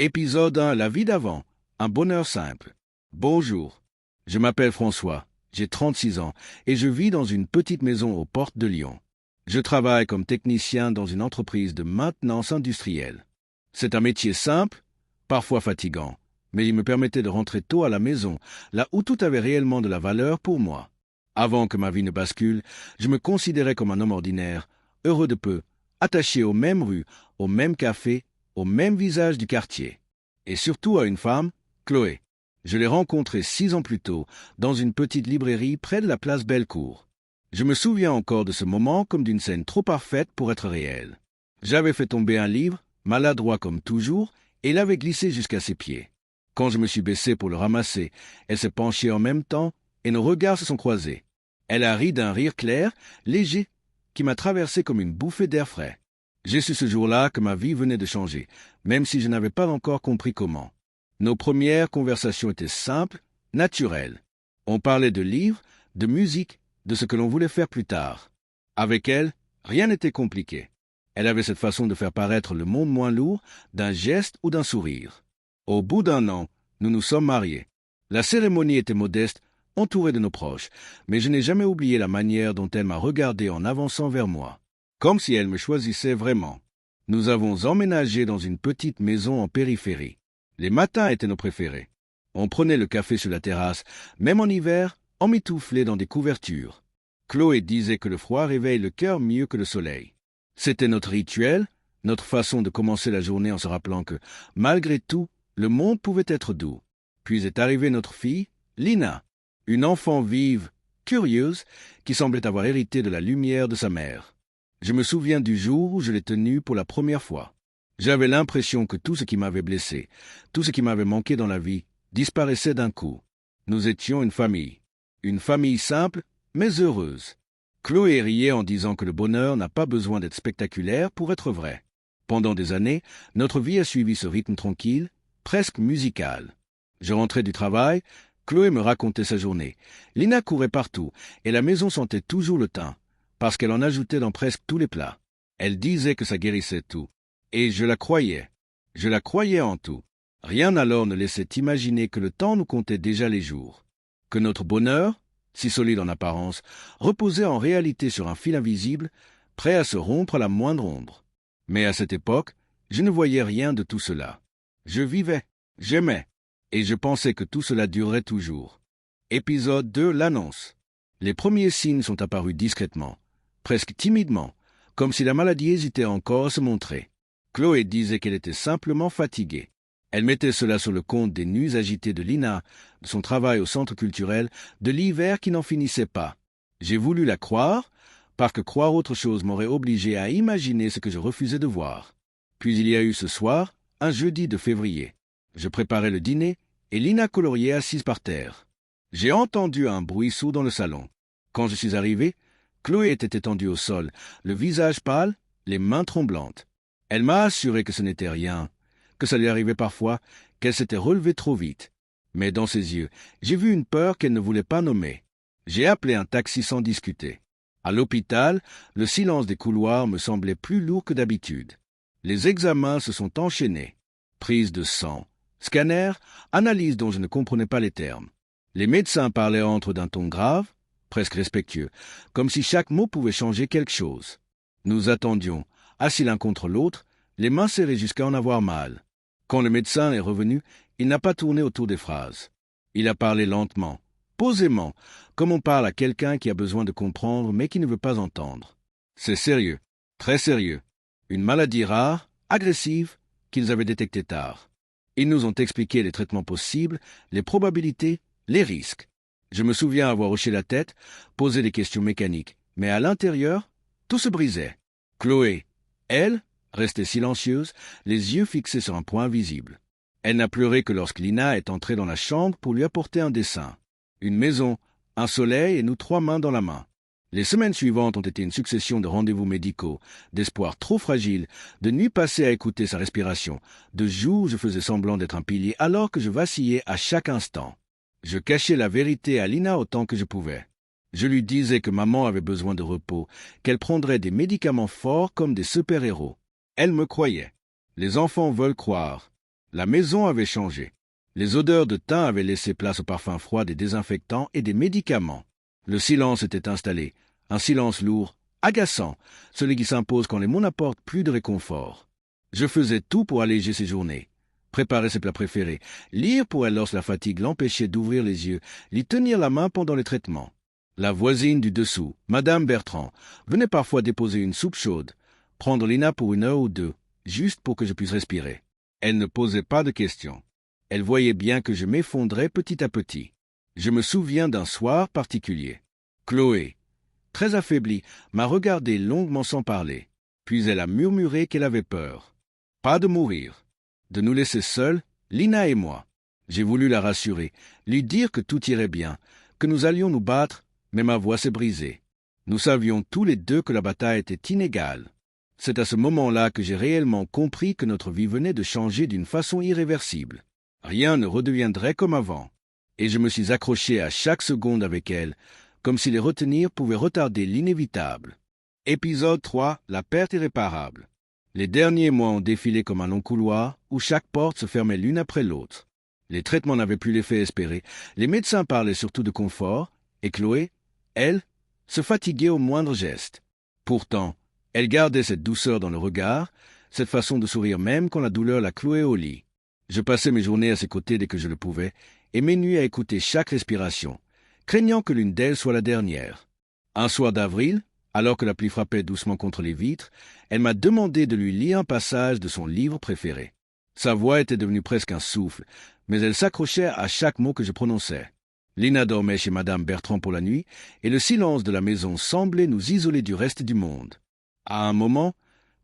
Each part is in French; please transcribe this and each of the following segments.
Épisode 1, la vie d'avant. Un bonheur simple. Bonjour. Je m'appelle François, j'ai 36 ans et je vis dans une petite maison aux portes de Lyon. Je travaille comme technicien dans une entreprise de maintenance industrielle. C'est un métier simple, parfois fatigant, mais il me permettait de rentrer tôt à la maison, là où tout avait réellement de la valeur pour moi. Avant que ma vie ne bascule, je me considérais comme un homme ordinaire, heureux de peu, attaché aux mêmes rues, au même café, au même visage du quartier. Et surtout à une femme, Chloé. Je l'ai rencontrée 6 ans plus tôt, dans une petite librairie près de la place Bellecour. Je me souviens encore de ce moment comme d'une scène trop parfaite pour être réelle. J'avais fait tomber un livre, maladroit comme toujours, et l'avais glissé jusqu'à ses pieds. Quand je me suis baissé pour le ramasser, elle s'est penchée en même temps, et nos regards se sont croisés. Elle a ri d'un rire clair, léger, qui m'a traversé comme une bouffée d'air frais. J'ai su ce jour-là que ma vie venait de changer, même si je n'avais pas encore compris comment. Nos premières conversations étaient simples, naturelles. On parlait de livres, de musique, de ce que l'on voulait faire plus tard. Avec elle, rien n'était compliqué. Elle avait cette façon de faire paraître le monde moins lourd d'un geste ou d'un sourire. Au bout d'1 an, nous nous sommes mariés. La cérémonie était modeste, entourée de nos proches, mais je n'ai jamais oublié la manière dont elle m'a regardé en avançant vers moi. Comme si elle me choisissait vraiment. Nous avons emménagé dans une petite maison en périphérie. Les matins étaient nos préférés. On prenait le café sur la terrasse, même en hiver, emmitouflé dans des couvertures. Chloé disait que le froid réveille le cœur mieux que le soleil. C'était notre rituel, notre façon de commencer la journée en se rappelant que, malgré tout, le monde pouvait être doux. Puis est arrivée notre fille, Lina, une enfant vive, curieuse, qui semblait avoir hérité de la lumière de sa mère. Je me souviens du jour où je l'ai tenue pour la première fois. J'avais l'impression que tout ce qui m'avait blessé, tout ce qui m'avait manqué dans la vie, disparaissait d'un coup. Nous étions une famille simple, mais heureuse. Chloé riait en disant que le bonheur n'a pas besoin d'être spectaculaire pour être vrai. Pendant des années, notre vie a suivi ce rythme tranquille, presque musical. Je rentrais du travail, Chloé me racontait sa journée. Lina courait partout, et la maison sentait toujours le thym, parce qu'elle en ajoutait dans presque tous les plats. Elle disait que ça guérissait tout. Et je la croyais. Je la croyais en tout. Rien alors ne laissait imaginer que le temps nous comptait déjà les jours. Que notre bonheur, si solide en apparence, reposait en réalité sur un fil invisible, prêt à se rompre à la moindre ombre. Mais à cette époque, je ne voyais rien de tout cela. Je vivais, j'aimais, et je pensais que tout cela durerait toujours. Épisode 2, l'annonce. Les premiers signes sont apparus discrètement, presque timidement, comme si la maladie hésitait encore à se montrer. Chloé disait qu'elle était simplement fatiguée. Elle mettait cela sur le compte des nuits agitées de Lina, de son travail au centre culturel, de l'hiver qui n'en finissait pas. J'ai voulu la croire, parce que croire autre chose m'aurait obligé à imaginer ce que je refusais de voir. Puis il y a eu ce soir, un jeudi de février. Je préparais le dîner, et Lina coloriait assise par terre. J'ai entendu un bruit sourd dans le salon. Quand je suis arrivé, Chloé était étendue au sol, le visage pâle, les mains tremblantes. Elle m'a assuré que ce n'était rien, que ça lui arrivait parfois, qu'elle s'était relevée trop vite. Mais dans ses yeux, j'ai vu une peur qu'elle ne voulait pas nommer. J'ai appelé un taxi sans discuter. À l'hôpital, le silence des couloirs me semblait plus lourd que d'habitude. Les examens se sont enchaînés. Prise de sang, scanner, analyse dont je ne comprenais pas les termes. Les médecins parlaient entre eux d'un ton grave, presque respectueux, comme si chaque mot pouvait changer quelque chose. Nous attendions, assis l'un contre l'autre, les mains serrées jusqu'à en avoir mal. Quand le médecin est revenu, il n'a pas tourné autour des phrases. Il a parlé lentement, posément, comme on parle à quelqu'un qui a besoin de comprendre mais qui ne veut pas entendre. C'est sérieux, très sérieux. Une maladie rare, agressive, qu'ils avaient détectée tard. Ils nous ont expliqué les traitements possibles, les probabilités, les risques. Je me souviens avoir hoché la tête, posé des questions mécaniques, mais à l'intérieur, tout se brisait. Chloé, elle, restait silencieuse, les yeux fixés sur un point invisible. Elle n'a pleuré que lorsque Lina est entrée dans la chambre pour lui apporter un dessin. Une maison, un soleil et nous 3 mains dans la main. Les semaines suivantes ont été une succession de rendez-vous médicaux, d'espoirs trop fragiles, de nuits passées à écouter sa respiration, de jours où je faisais semblant d'être un pilier alors que je vacillais à chaque instant. Je cachais la vérité à Lina autant que je pouvais. Je lui disais que maman avait besoin de repos, qu'elle prendrait des médicaments forts comme des super-héros. Elle me croyait. Les enfants veulent croire. La maison avait changé. Les odeurs de thym avaient laissé place aux parfums froids des désinfectants et des médicaments. Le silence était installé, un silence lourd, agaçant, celui qui s'impose quand les mots n'apportent plus de réconfort. Je faisais tout pour alléger ses journées. Préparer ses plats préférés, lire pour elle lorsque la fatigue l'empêchait d'ouvrir les yeux, lui tenir la main pendant les traitements. La voisine du dessous, Madame Bertrand, venait parfois déposer une soupe chaude, prendre Lina pour 1 heure ou 2, juste pour que je puisse respirer. Elle ne posait pas de questions. Elle voyait bien que je m'effondrais petit à petit. Je me souviens d'un soir particulier. Chloé, très affaiblie, m'a regardé longuement sans parler, puis elle a murmuré qu'elle avait peur. Pas de mourir. De nous laisser seuls, Lina et moi. J'ai voulu la rassurer, lui dire que tout irait bien, que nous allions nous battre, mais ma voix s'est brisée. Nous savions tous les deux que la bataille était inégale. C'est à ce moment-là que j'ai réellement compris que notre vie venait de changer d'une façon irréversible. Rien ne redeviendrait comme avant. Et je me suis accroché à chaque seconde avec elle, comme si les retenir pouvait retarder l'inévitable. Épisode 3. La perte irréparable. Les derniers mois ont défilé comme un long couloir, où chaque porte se fermait l'une après l'autre. Les traitements n'avaient plus l'effet espéré, les médecins parlaient surtout de confort, et Chloé, elle, se fatiguait au moindre geste. Pourtant, elle gardait cette douceur dans le regard, cette façon de sourire même quand la douleur la clouait au lit. Je passais mes journées à ses côtés dès que je le pouvais, et mes nuits à écouter chaque respiration, craignant que l'une d'elles soit la dernière. Un soir d'avril, alors que la pluie frappait doucement contre les vitres, elle m'a demandé de lui lire un passage de son livre préféré. Sa voix était devenue presque un souffle, mais elle s'accrochait à chaque mot que je prononçais. Lina dormait chez Madame Bertrand pour la nuit, et le silence de la maison semblait nous isoler du reste du monde. À un moment,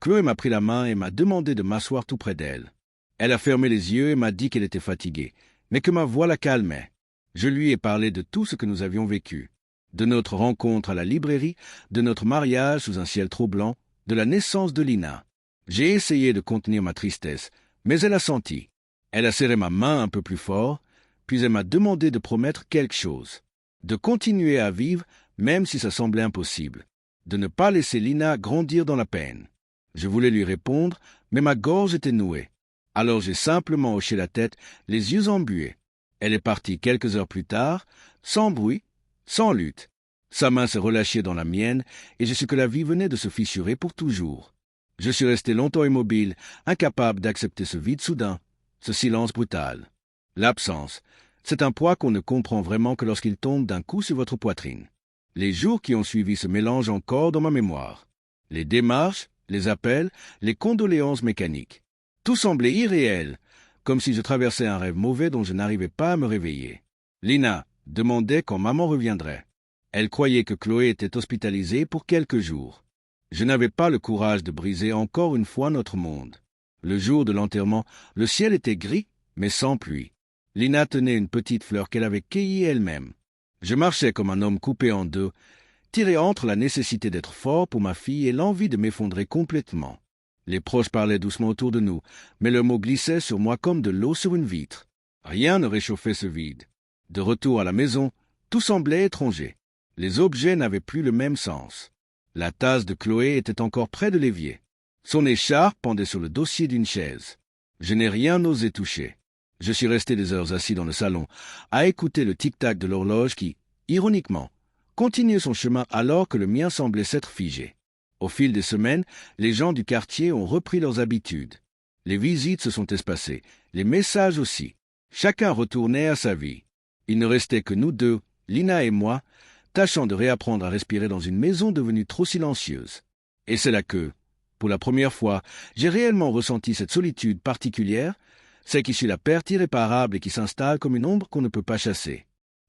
Chloé m'a pris la main et m'a demandé de m'asseoir tout près d'elle. Elle a fermé les yeux et m'a dit qu'elle était fatiguée, mais que ma voix la calmait. Je lui ai parlé de tout ce que nous avions vécu. De notre rencontre à la librairie, de notre mariage sous un ciel trop blanc, de la naissance de Lina. J'ai essayé de contenir ma tristesse, mais elle a senti. Elle a serré ma main un peu plus fort, puis elle m'a demandé de promettre quelque chose. De continuer à vivre, même si ça semblait impossible. De ne pas laisser Lina grandir dans la peine. Je voulais lui répondre, mais ma gorge était nouée. Alors j'ai simplement hoché la tête, les yeux embués. Elle est partie quelques heures plus tard, sans bruit, sans lutte. Sa main s'est relâchée dans la mienne, et j'ai su que la vie venait de se fissurer pour toujours. Je suis resté longtemps immobile, incapable d'accepter ce vide soudain, ce silence brutal. L'absence, c'est un poids qu'on ne comprend vraiment que lorsqu'il tombe d'un coup sur votre poitrine. Les jours qui ont suivi se mélangent encore dans ma mémoire. Les démarches, les appels, les condoléances mécaniques. Tout semblait irréel, comme si je traversais un rêve mauvais dont je n'arrivais pas à me réveiller. Lina demandait quand maman reviendrait. Elle croyait que Chloé était hospitalisée pour quelques jours. Je n'avais pas le courage de briser encore une fois notre monde. Le jour de l'enterrement, le ciel était gris, mais sans pluie. Lina tenait une petite fleur qu'elle avait cueillie elle-même. Je marchais comme un homme coupé en deux, tiré entre la nécessité d'être fort pour ma fille et l'envie de m'effondrer complètement. Les proches parlaient doucement autour de nous, mais leurs mots glissaient sur moi comme de l'eau sur une vitre. Rien ne réchauffait ce vide. De retour à la maison, tout semblait étranger. Les objets n'avaient plus le même sens. La tasse de Chloé était encore près de l'évier. Son écharpe pendait sur le dossier d'une chaise. Je n'ai rien osé toucher. Je suis resté des heures assis dans le salon, à écouter le tic-tac de l'horloge qui, ironiquement, continuait son chemin alors que le mien semblait s'être figé. Au fil des semaines, les gens du quartier ont repris leurs habitudes. Les visites se sont espacées, les messages aussi. Chacun retournait à sa vie. Il ne restait que nous deux, Lina et moi, tâchant de réapprendre à respirer dans une maison devenue trop silencieuse. Et c'est là que, pour la première fois, j'ai réellement ressenti cette solitude particulière, celle qui suit la perte irréparable et qui s'installe comme une ombre qu'on ne peut pas chasser.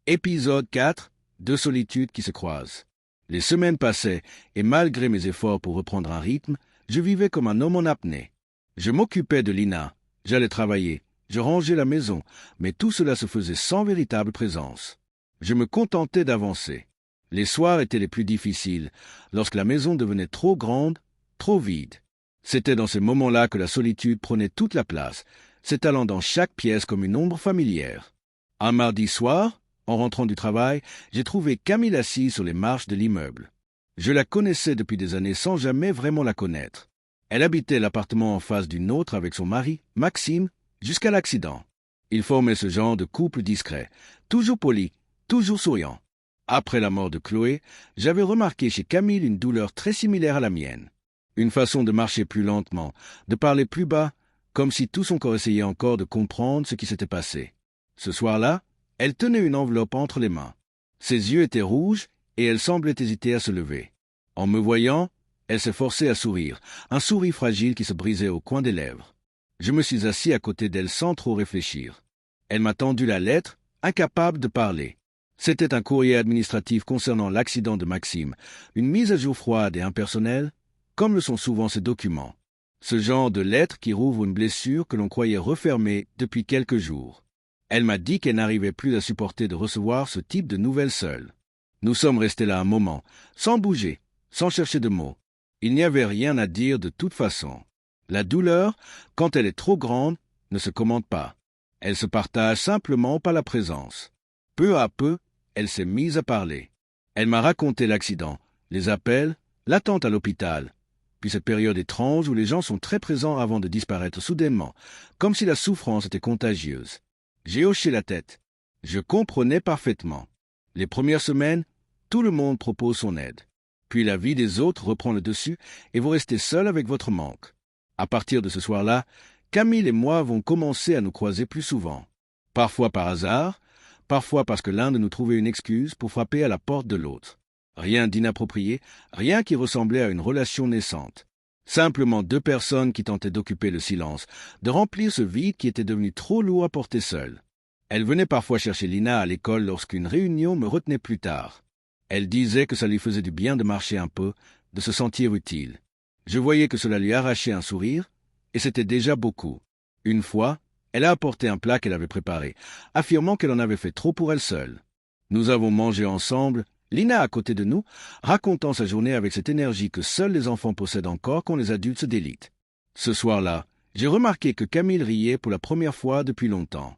Épisode 4. Deux solitudes qui se croisent. Les semaines passaient, et malgré mes efforts pour reprendre un rythme, je vivais comme un homme en apnée. Je m'occupais de Lina, j'allais travailler, je rangeais la maison, mais tout cela se faisait sans véritable présence. Je me contentais d'avancer. Les soirs étaient les plus difficiles, lorsque la maison devenait trop grande, trop vide. C'était dans ces moments-là que la solitude prenait toute la place, s'étalant dans chaque pièce comme une ombre familière. Un mardi soir, en rentrant du travail, j'ai trouvé Camille assise sur les marches de l'immeuble. Je la connaissais depuis des années sans jamais vraiment la connaître. Elle habitait l'appartement en face d'une autre avec son mari, Maxime, jusqu'à l'accident. Il formait ce genre de couple discret, toujours poli, toujours souriant. Après la mort de Chloé, j'avais remarqué chez Camille une douleur très similaire à la mienne. Une façon de marcher plus lentement, de parler plus bas, comme si tout son corps essayait encore de comprendre ce qui s'était passé. Ce soir-là, elle tenait une enveloppe entre les mains. Ses yeux étaient rouges et elle semblait hésiter à se lever. En me voyant, elle s'est forcée à sourire, un sourire fragile qui se brisait au coin des lèvres. Je me suis assis à côté d'elle sans trop réfléchir. Elle m'a tendu la lettre, incapable de parler. C'était un courrier administratif concernant l'accident de Maxime, une mise à jour froide et impersonnelle, comme le sont souvent ces documents. Ce genre de lettre qui rouvre une blessure que l'on croyait refermée depuis quelques jours. Elle m'a dit qu'elle n'arrivait plus à supporter de recevoir ce type de nouvelles seule. Nous sommes restés là un moment, sans bouger, sans chercher de mots. Il n'y avait rien à dire de toute façon. La douleur, quand elle est trop grande, ne se commente pas. Elle se partage simplement par la présence. Peu à peu, elle s'est mise à parler. Elle m'a raconté l'accident, les appels, l'attente à l'hôpital, puis cette période étrange où les gens sont très présents avant de disparaître soudainement, comme si la souffrance était contagieuse. J'ai hoché la tête. Je comprenais parfaitement. Les premières semaines, tout le monde propose son aide. Puis la vie des autres reprend le dessus et vous restez seul avec votre manque. À partir de ce soir-là, Camille et moi avons commencé à nous croiser plus souvent. Parfois par hasard, parfois parce que l'un de nous trouvait une excuse pour frapper à la porte de l'autre. Rien d'inapproprié, rien qui ressemblait à une relation naissante. Simplement deux personnes qui tentaient d'occuper le silence, de remplir ce vide qui était devenu trop lourd à porter seul. Elle venait parfois chercher Lina à l'école lorsqu'une réunion me retenait plus tard. Elle disait que ça lui faisait du bien de marcher un peu, de se sentir utile. Je voyais que cela lui arrachait un sourire, et c'était déjà beaucoup. Une fois, elle a apporté un plat qu'elle avait préparé, affirmant qu'elle en avait fait trop pour elle seule. Nous avons mangé ensemble, Lina à côté de nous, racontant sa journée avec cette énergie que seuls les enfants possèdent encore quand les adultes se délitent. Ce soir-là, j'ai remarqué que Camille riait pour la première fois depuis longtemps.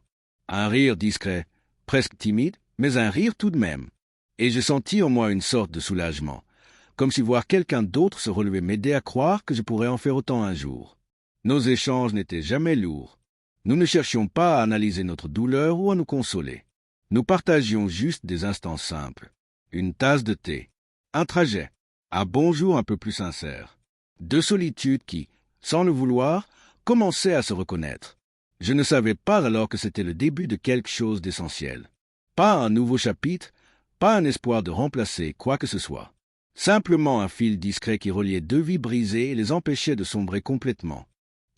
Un rire discret, presque timide, mais un rire tout de même. Et j'ai senti en moi une sorte de soulagement, comme si voir quelqu'un d'autre se relever m'aidait à croire que je pourrais en faire autant un jour. Nos échanges n'étaient jamais lourds. Nous ne cherchions pas à analyser notre douleur ou à nous consoler. Nous partagions juste des instants simples. Une tasse de thé, un trajet, un bonjour un peu plus sincère. Deux solitudes qui, sans le vouloir, commençaient à se reconnaître. Je ne savais pas alors que c'était le début de quelque chose d'essentiel. Pas un nouveau chapitre, pas un espoir de remplacer quoi que ce soit. Simplement un fil discret qui reliait deux vies brisées et les empêchait de sombrer complètement.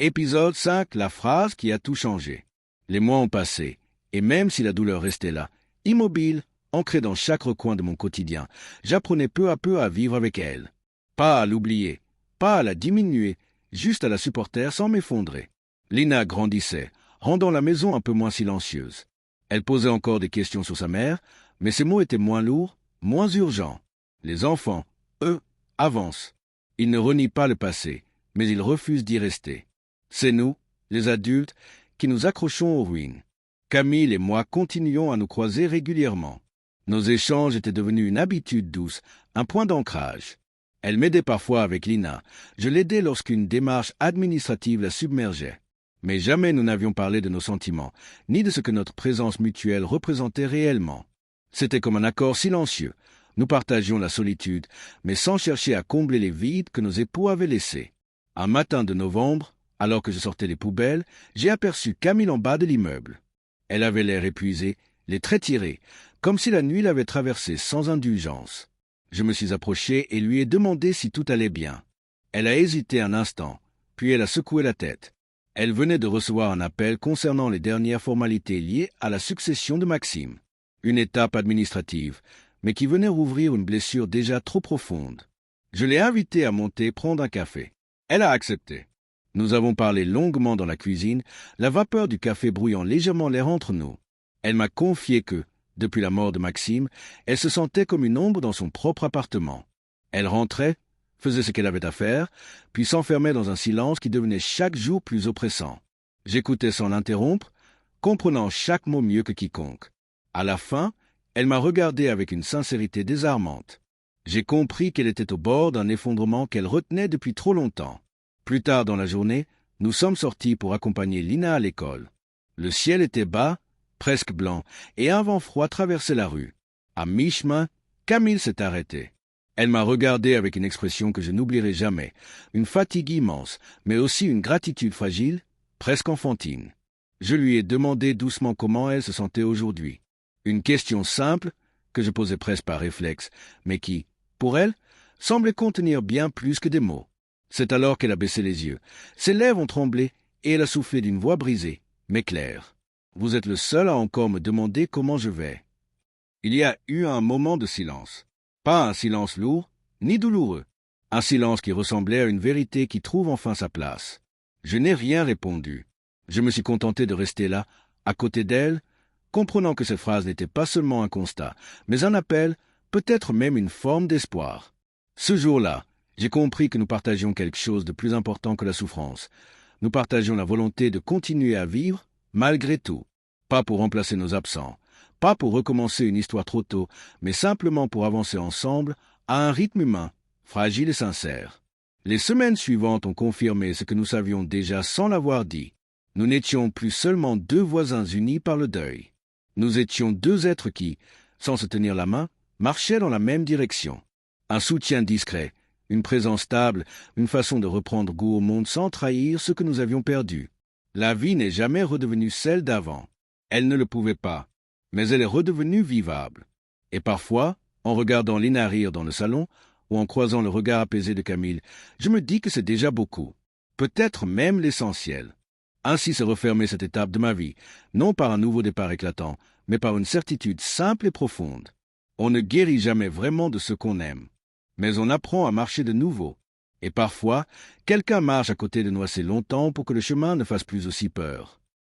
Épisode 5, la phrase qui a tout changé. Les mois ont passé, et même si la douleur restait là, immobile, ancrée dans chaque recoin de mon quotidien, j'apprenais peu à peu à vivre avec elle. Pas à l'oublier, pas à la diminuer, juste à la supporter sans m'effondrer. Lina grandissait, rendant la maison un peu moins silencieuse. Elle posait encore des questions sur sa mère, mais ses mots étaient moins lourds, moins urgents. Les enfants, eux, avancent. Ils ne renient pas le passé, mais ils refusent d'y rester. C'est nous, les adultes, qui nous accrochons aux ruines. Camille et moi continuons à nous croiser régulièrement. Nos échanges étaient devenus une habitude douce, un point d'ancrage. Elle m'aidait parfois avec Lina. Je l'aidais lorsqu'une démarche administrative la submergeait. Mais jamais nous n'avions parlé de nos sentiments, ni de ce que notre présence mutuelle représentait réellement. C'était comme un accord silencieux. Nous partagions la solitude, mais sans chercher à combler les vides que nos époux avaient laissés. Un matin de novembre, alors que je sortais les poubelles, j'ai aperçu Camille en bas de l'immeuble. Elle avait l'air épuisée, les traits tirés, comme si la nuit l'avait traversée sans indulgence. Je me suis approché et lui ai demandé si tout allait bien. Elle a hésité un instant, puis elle a secoué la tête. Elle venait de recevoir un appel concernant les dernières formalités liées à la succession de Maxime. Une étape administrative, mais qui venait rouvrir une blessure déjà trop profonde. Je l'ai invitée à monter prendre un café. Elle a accepté. Nous avons parlé longuement dans la cuisine, la vapeur du café brouillant légèrement l'air entre nous. Elle m'a confié que, depuis la mort de Maxime, elle se sentait comme une ombre dans son propre appartement. Elle rentrait, faisait ce qu'elle avait à faire, puis s'enfermait dans un silence qui devenait chaque jour plus oppressant. J'écoutais sans l'interrompre, comprenant chaque mot mieux que quiconque. À la fin, elle m'a regardé avec une sincérité désarmante. J'ai compris qu'elle était au bord d'un effondrement qu'elle retenait depuis trop longtemps. Plus tard dans la journée, nous sommes sortis pour accompagner Lina à l'école. Le ciel était bas, presque blanc, et un vent froid traversait la rue. À mi-chemin, Camille s'est arrêtée. Elle m'a regardé avec une expression que je n'oublierai jamais, une fatigue immense, mais aussi une gratitude fragile, presque enfantine. Je lui ai demandé doucement comment elle se sentait aujourd'hui. Une question simple, que je posais presque par réflexe, mais qui, pour elle, semblait contenir bien plus que des mots. C'est alors qu'elle a baissé les yeux. Ses lèvres ont tremblé et elle a soufflé d'une voix brisée, mais claire. « Vous êtes le seul à encore me demander comment je vais. » Il y a eu un moment de silence. Pas un silence lourd, ni douloureux. Un silence qui ressemblait à une vérité qui trouve enfin sa place. Je n'ai rien répondu. Je me suis contenté de rester là, à côté d'elle, comprenant que cette phrase n'était pas seulement un constat, mais un appel, peut-être même une forme d'espoir. Ce jour-là, j'ai compris que nous partagions quelque chose de plus important que la souffrance. Nous partagions la volonté de continuer à vivre, malgré tout. Pas pour remplacer nos absents, pas pour recommencer une histoire trop tôt, mais simplement pour avancer ensemble à un rythme humain, fragile et sincère. Les semaines suivantes ont confirmé ce que nous savions déjà sans l'avoir dit. Nous n'étions plus seulement deux voisins unis par le deuil. Nous étions deux êtres qui, sans se tenir la main, marchaient dans la même direction. Un soutien discret, une présence stable, une façon de reprendre goût au monde sans trahir ce que nous avions perdu. La vie n'est jamais redevenue celle d'avant. Elle ne le pouvait pas, mais elle est redevenue vivable. Et parfois, en regardant Lina rire dans le salon, ou en croisant le regard apaisé de Camille, je me dis que c'est déjà beaucoup, peut-être même l'essentiel. Ainsi se refermait cette étape de ma vie, non par un nouveau départ éclatant, mais par une certitude simple et profonde. On ne guérit jamais vraiment de ce qu'on aime, mais on apprend à marcher de nouveau. Et parfois, quelqu'un marche à côté de nous assez longtemps pour que le chemin ne fasse plus aussi peur.